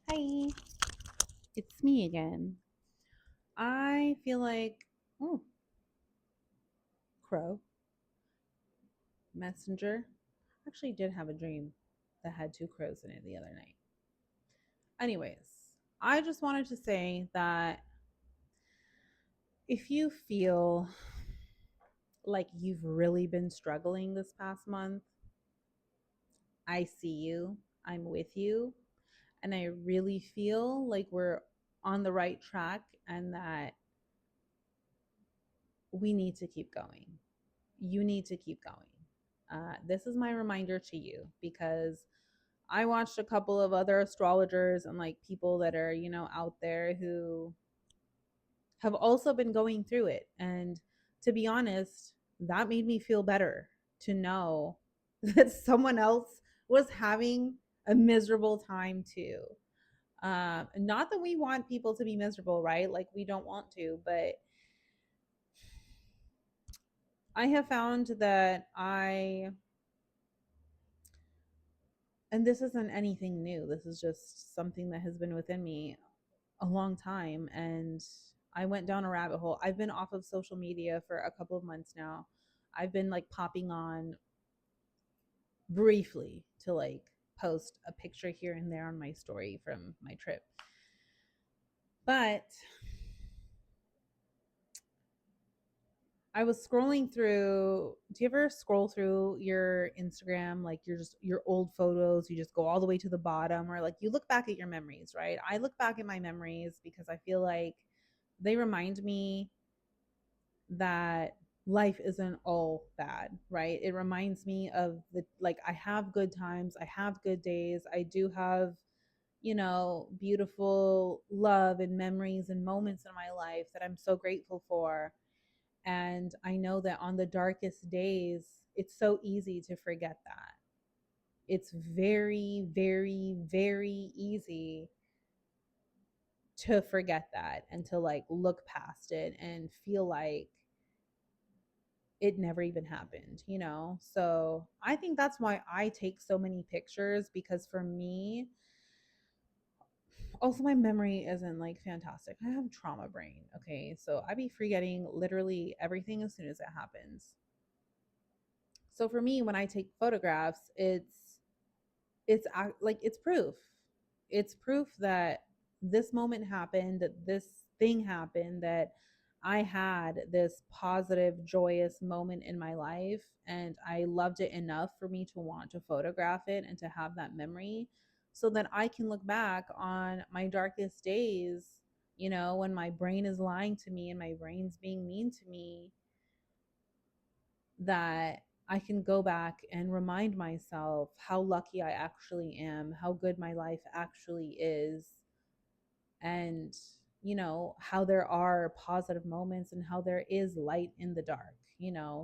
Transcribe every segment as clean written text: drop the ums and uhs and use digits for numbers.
Hi, it's me again. I feel like, oh, Crow, Messenger. Actually, did have a dream that had two crows in it the other night. Anyways, I just wanted to say that if you feel like you've really been struggling this past month, I see you, I'm with you, and I really feel like we're on the right track and that we need to keep going. You need to keep going. This is my reminder to you because I watched a couple of other astrologers and like people that are, out there who have also been going through it. And to be honest, that made me feel better to know that someone else was having a miserable time too. Not that we want people to be miserable, right? Like we don't want to, but I have found that and this isn't anything new. This is just something that has been within me a long time. And I went down a rabbit hole. I've been off of social media for a couple of months now. I've been like popping on briefly to like post a picture here and there on my story from my trip. But I was scrolling through. Do you ever scroll through your Instagram, like your old photos? You just go all the way to the bottom, or like you look back at your memories, right? I look back at my memories because I feel like they remind me that life isn't all bad, right? It reminds me of the like I have good times, I have good days, I do have beautiful love and memories and moments in my life that I'm so grateful for. And I know that on the darkest days, it's so easy to forget that. It's very, very, very easy to forget that and to like look past it and feel like it never even happened. So I think that's why I take so many pictures because for me, also my memory isn't like fantastic. I have trauma brain. Okay. So I be forgetting literally everything as soon as it happens. So for me, when I take photographs, like it's proof. It's proof that this moment happened, that this thing happened, that I had this positive, joyous moment in my life, and I loved it enough for me to want to photograph it and to have that memory so that I can look back on my darkest days, when my brain is lying to me and my brain's being mean to me, that I can go back and remind myself how lucky I actually am, how good my life actually is, and how there are positive moments and how there is light in the dark.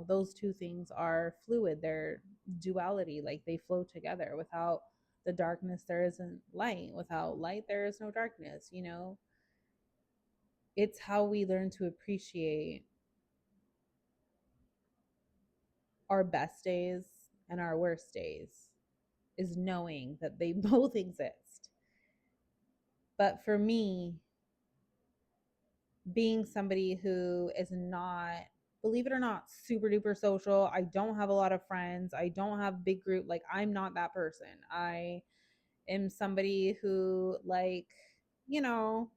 Those two things are fluid, they're duality, like they flow together. Without the darkness there isn't light, without light there is no darkness. It's how we learn to appreciate our best days and our worst days, is knowing that they both exist. But for me, being somebody who is not, believe it or not, super duper social, I don't have a lot of friends, I don't have big group, like I'm not that person. I am somebody who like, you know,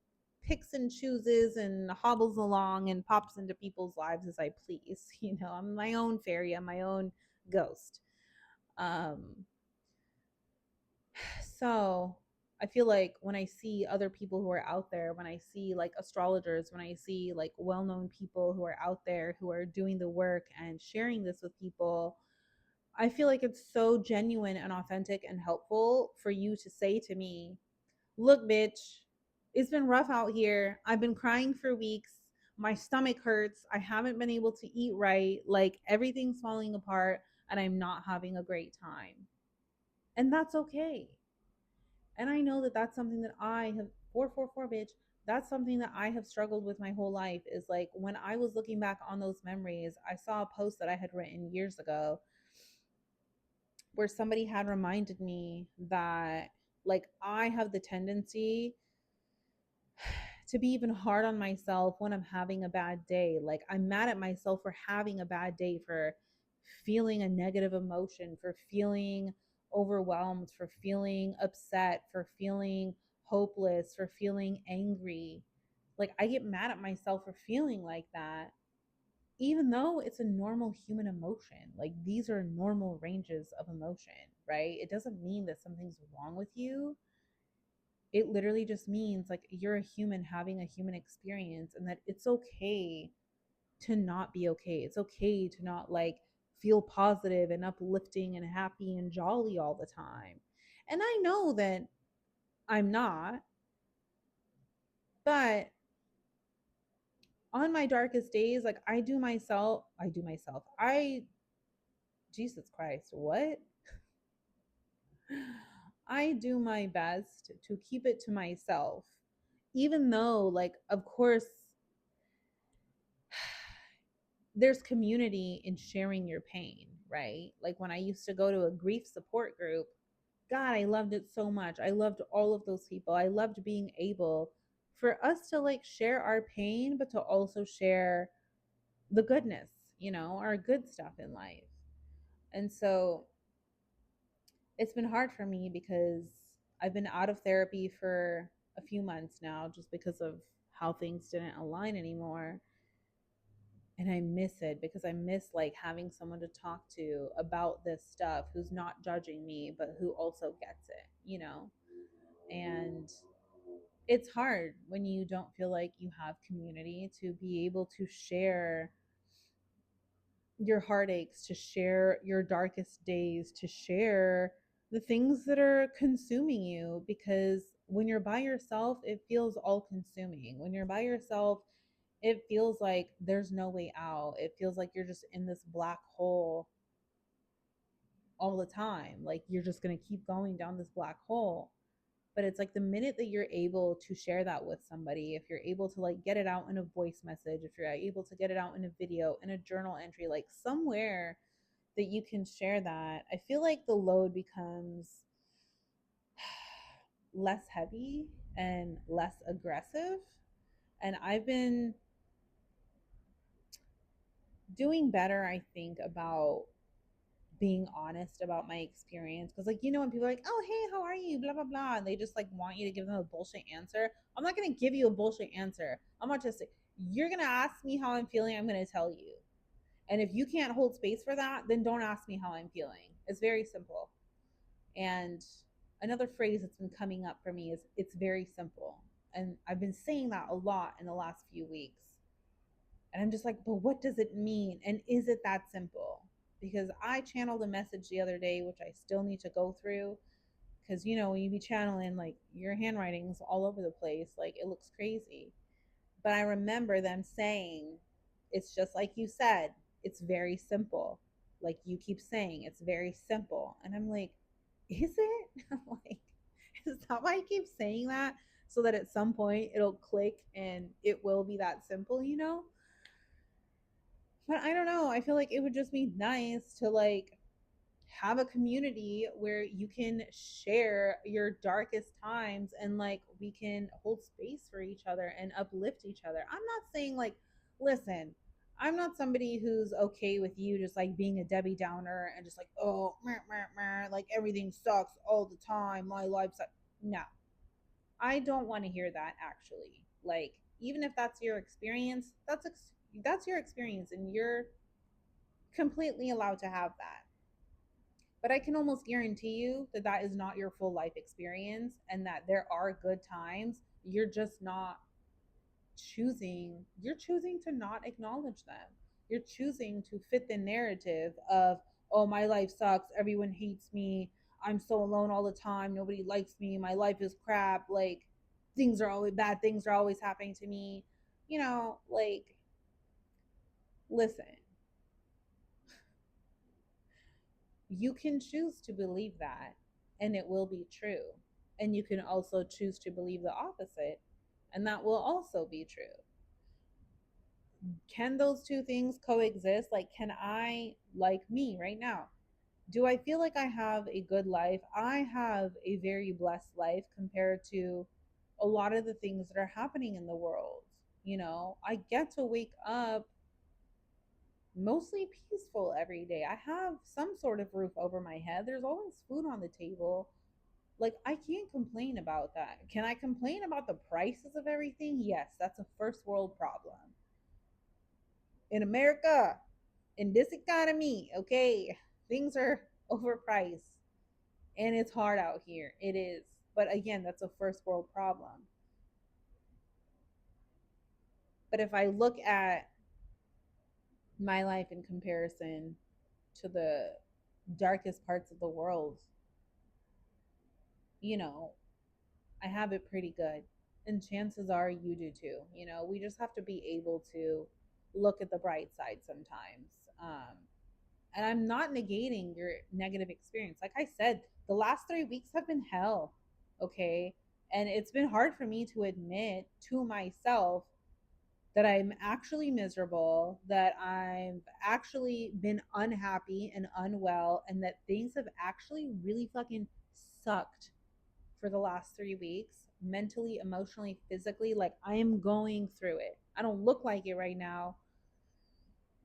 picks and chooses and hobbles along and pops into people's lives as I please. I'm my own fairy, I'm my own ghost. Um So I feel like when I see other people who are out there, when I see like astrologers, when I see like well known people who are out there who are doing the work and sharing this with people, I feel like it's so genuine and authentic and helpful for you to say to me, look, bitch, it's been rough out here. I've been crying for weeks. My stomach hurts. I haven't been able to eat right. Like everything's falling apart and I'm not having a great time. And that's okay. And I know that that's something that I have 444 bitch. That's something that I have struggled with my whole life is like when I was looking back on those memories, I saw a post that I had written years ago where somebody had reminded me that Like, I have the tendency to be even hard on myself when I'm having a bad day. Like, I'm mad at myself for having a bad day, for feeling a negative emotion, for feeling overwhelmed, for feeling upset, for feeling hopeless, for feeling angry. Like, I get mad at myself for feeling like that, even though it's a normal human emotion. Like, these are normal ranges of emotion, right? It doesn't mean that something's wrong with you. It literally just means like you're a human having a human experience, and that it's okay to not be okay. It's okay to not like feel positive and uplifting and happy and jolly all the time. And I know that I'm not, but on my darkest days, like I Jesus Christ, what? I do my best to keep it to myself, even though, like, of course, there's community in sharing your pain, right? Like, when I used to go to a grief support group, God, I loved it so much. I loved all of those people. I loved being able for us to like share our pain, but to also share the goodness, our good stuff in life. And so it's been hard for me because I've been out of therapy for a few months now just because of how things didn't align anymore. And I miss it because I miss like having someone to talk to about this stuff who's not judging me, but who also gets it. And it's hard when you don't feel like you have community to be able to share your heartaches, to share your darkest days, to share the things that are consuming you. Because when you're by yourself, it feels all consuming. When you're by yourself, it feels like there's no way out. It feels like you're just in this black hole all the time. Like, you're just going to keep going down this black hole. But it's like the minute that you're able to share that with somebody, if you're able to like get it out in a voice message, if you're able to get it out in a video, in a journal entry, like somewhere that you can share that, I feel like the load becomes less heavy and less aggressive. And I've been doing better, I think, about being honest about my experience. Because, like, when people are like, oh, hey, how are you, blah blah blah, and they just like want you to give them a bullshit answer, I'm not going to give you a bullshit answer. I'm not just, you're going to ask me how I'm feeling, I'm going to tell you. And if you can't hold space for that, then don't ask me how I'm feeling. It's very simple. And another phrase that's been coming up for me is it's very simple. And I've been saying that a lot in the last few weeks. And I'm just like, but what does it mean? And is it that simple? Because I channeled a message the other day, which I still need to go through. Because, when you be channeling, like, your handwriting's all over the place, like, it looks crazy. But I remember them saying, it's just like you said, it's very simple. Like you keep saying, it's very simple. And I'm like, is it? I'm like, is that why I keep saying that? So that at some point it'll click and it will be that simple? But I don't know. I feel like it would just be nice to like have a community where you can share your darkest times, and like we can hold space for each other and uplift each other. I'm not saying like, listen, I'm not somebody who's okay with you just like being a Debbie Downer and just like, oh, meh, meh, meh, like everything sucks all the time, my life sucks. No, I don't want to hear that actually. Like, even if that's your experience, that's your experience, and you're completely allowed to have that. But I can almost guarantee you that that is not your full life experience, and that there are good times. You're just not you're choosing to not acknowledge them. You're choosing to fit the narrative of, oh, my life sucks. Everyone hates me. I'm so alone all the time. Nobody likes me. My life is crap. Like, things are always bad. Things are always happening to me. Like, listen, you can choose to believe that and it will be true. And you can also choose to believe the opposite and that will also be true. Can those two things coexist? Like, can I, like me right now, Do I feel like I have a good life? I have a very blessed life compared to a lot of the things that are happening in the world. You know, I get to wake up mostly peaceful every day. I have some sort of roof over my head. There's always food on the table. Like, I can't complain about that. Can I complain about the prices of everything? Yes, that's a first world problem. In America, in this economy, okay, things are overpriced and it's hard out here. It is. But again, that's a first world problem. But if I look at my life in comparison to the darkest parts of the world, you know, I have it pretty good. And chances are you do too. You know, we just have to be able to look at the bright side sometimes. And I'm not negating your negative experience. Like I said, the last 3 weeks have been hell. Okay. And it's been hard for me to admit to myself that I'm actually miserable, that I've actually been unhappy and unwell, and that things have actually really fucking sucked for the last 3 weeks, mentally, emotionally, physically. Like, I am going through it. I don't look like it right now.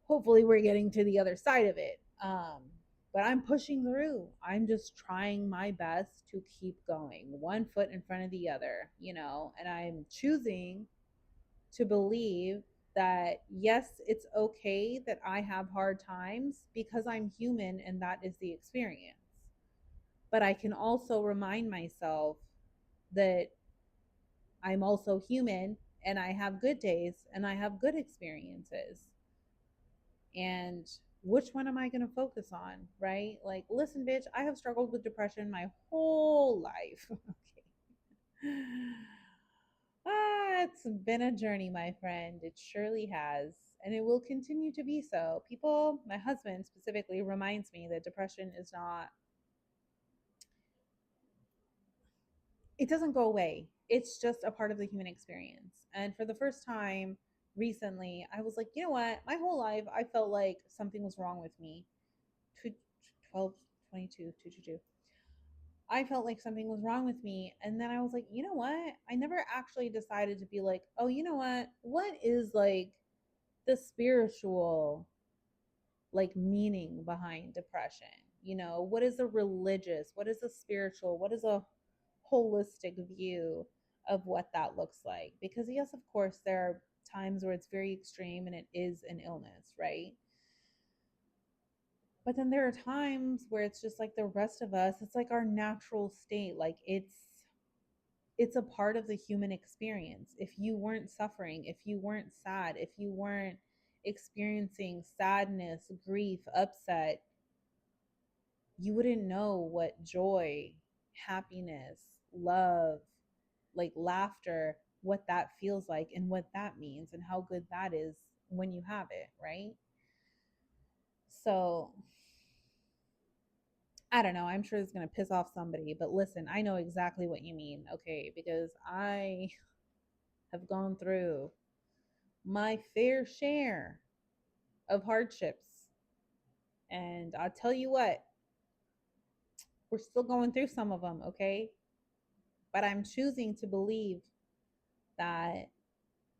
Hopefully, we're getting to the other side of it. But I'm pushing through. I'm just trying my best to keep going, one foot in front of the other, you know, and I'm choosing to believe that yes, it's okay that I have hard times because I'm human and that is the experience. But I can also remind myself that I'm also human and I have good days and I have good experiences. And which one am I going to focus on, right? Like, listen, bitch, I have struggled with depression my whole life. Okay. It's been a journey, my friend. It surely has. And it will continue to be so. People, my husband specifically, reminds me that depression is not, it doesn't go away. It's just a part of the human experience. And for the first time recently, I was like, you know what? My whole life, I felt like something was wrong with me. 12, 22, 222. I felt like something was wrong with me. And then I was like, you know what? I never actually decided to be like, oh, you know what? What is like the spiritual like meaning behind depression? You know, what is a religious, what is a spiritual, what is a holistic view of what that looks like? Because yes, of course, there are times where it's very extreme and it is an illness, right? But then there are times where it's just like the rest of us, it's like our natural state. Like it's a part of the human experience. If you weren't suffering, if you weren't sad, if you weren't experiencing sadness, grief, upset, you wouldn't know what joy, happiness, love, like laughter, what that feels like and what that means and how good that is when you have it, right? So, I don't know. I'm sure it's going to piss off somebody, but listen, I know exactly what you mean, okay? Because I have gone through my fair share of hardships. And I'll tell you what, we're still going through some of them, okay? But I'm choosing to believe that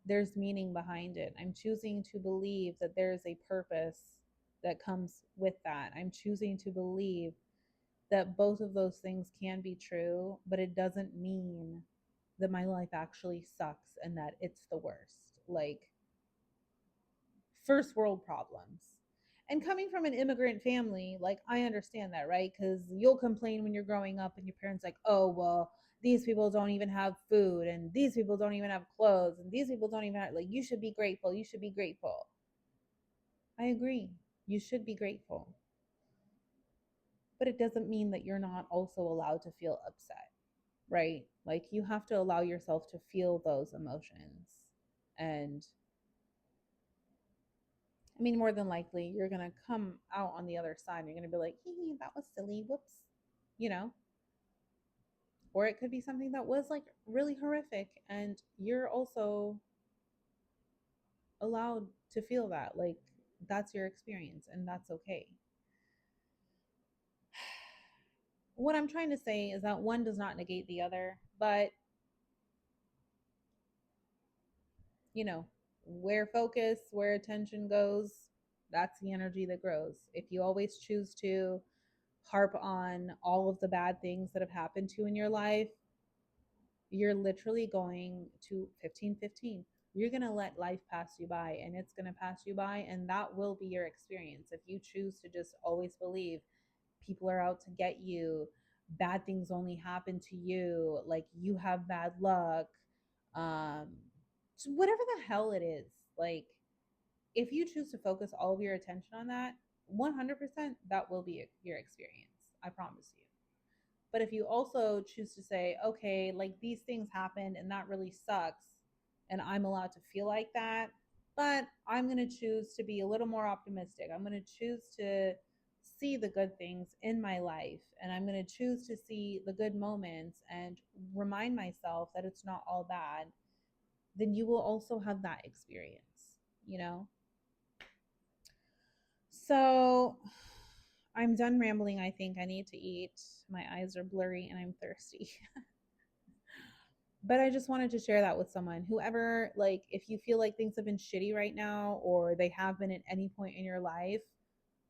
there's meaning behind it. I'm choosing to believe that there is a purpose that comes with that. I'm choosing to believe that both of those things can be true, but it doesn't mean that my life actually sucks and that it's the worst. Like, first world problems. And coming from an immigrant family, like, I understand that, right? Because you'll complain when you're growing up and your parents like, oh, well, these people don't even have food and these people don't even have clothes and these people don't even have, like, you should be grateful. You should be grateful. I agree. You should be grateful. But it doesn't mean that you're not also allowed to feel upset, right? Like, you have to allow yourself to feel those emotions. And I mean, more than likely, you're going to come out on the other side and you're going to be like, hee, that was silly. Whoops. You know? Or it could be something that was like really horrific and you're also allowed to feel that. Like, that's your experience and that's okay. what I'm trying to say is that one does not negate the other, but you know, where focus, where attention goes, that's the energy that grows. If you always choose to harp on all of the bad things that have happened to you in your life, you're literally going to 1515. You're going to let life pass you by, and it's going to pass you by, and that will be your experience. If you choose to just always believe people are out to get you, bad things only happen to you, like you have bad luck, um, whatever the hell it is, like if you choose to focus all of your attention on that, 100% that will be your experience. I promise you. But if you also choose to say, okay, like these things happened and that really sucks, and I'm allowed to feel like that, but I'm going to choose to be a little more optimistic. I'm going to choose to see the good things in my life, and I'm going to choose to see the good moments and remind myself that it's not all bad, then you will also have that experience, you know? So I'm done rambling. I think I need to eat. My eyes are blurry and I'm thirsty. But I just wanted to share that with someone. Whoever, like, if you feel like things have been shitty right now or they have been at any point in your life,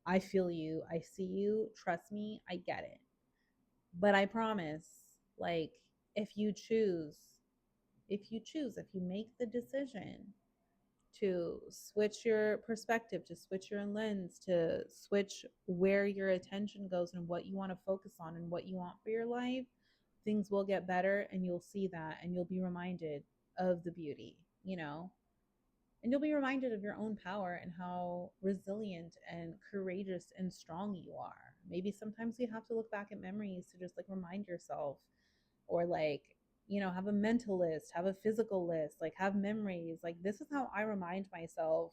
I feel you. I see you. Trust me, I get it. But I promise, like, if you choose, if you make the decision to switch your perspective, to switch your lens, to switch where your attention goes and what you want to focus on and what you want for your life, things will get better and you'll see that and you'll be reminded of the beauty, you know? And you'll be reminded of your own power and how resilient and courageous and strong you are. Maybe sometimes you have to look back at memories to just like remind yourself, or like, you know, have a mental list, have a physical list, like have memories. Like, this is how I remind myself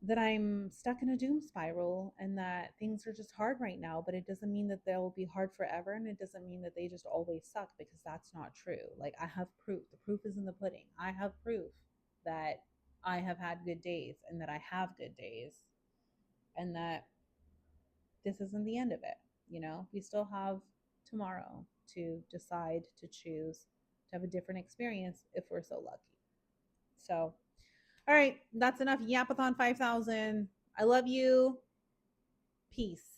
that I'm stuck in a doom spiral and that things are just hard right now, but it doesn't mean that they'll be hard forever. And it doesn't mean that they just always suck, because that's not true. Like, I have proof. The proof is in the pudding. I have proof that I have had good days and that I have good days and that this isn't the end of it. You know, we still have tomorrow to decide, to choose, to have a different experience if we're so lucky. So, all right, that's enough Yapathon 5000. I love you. Peace.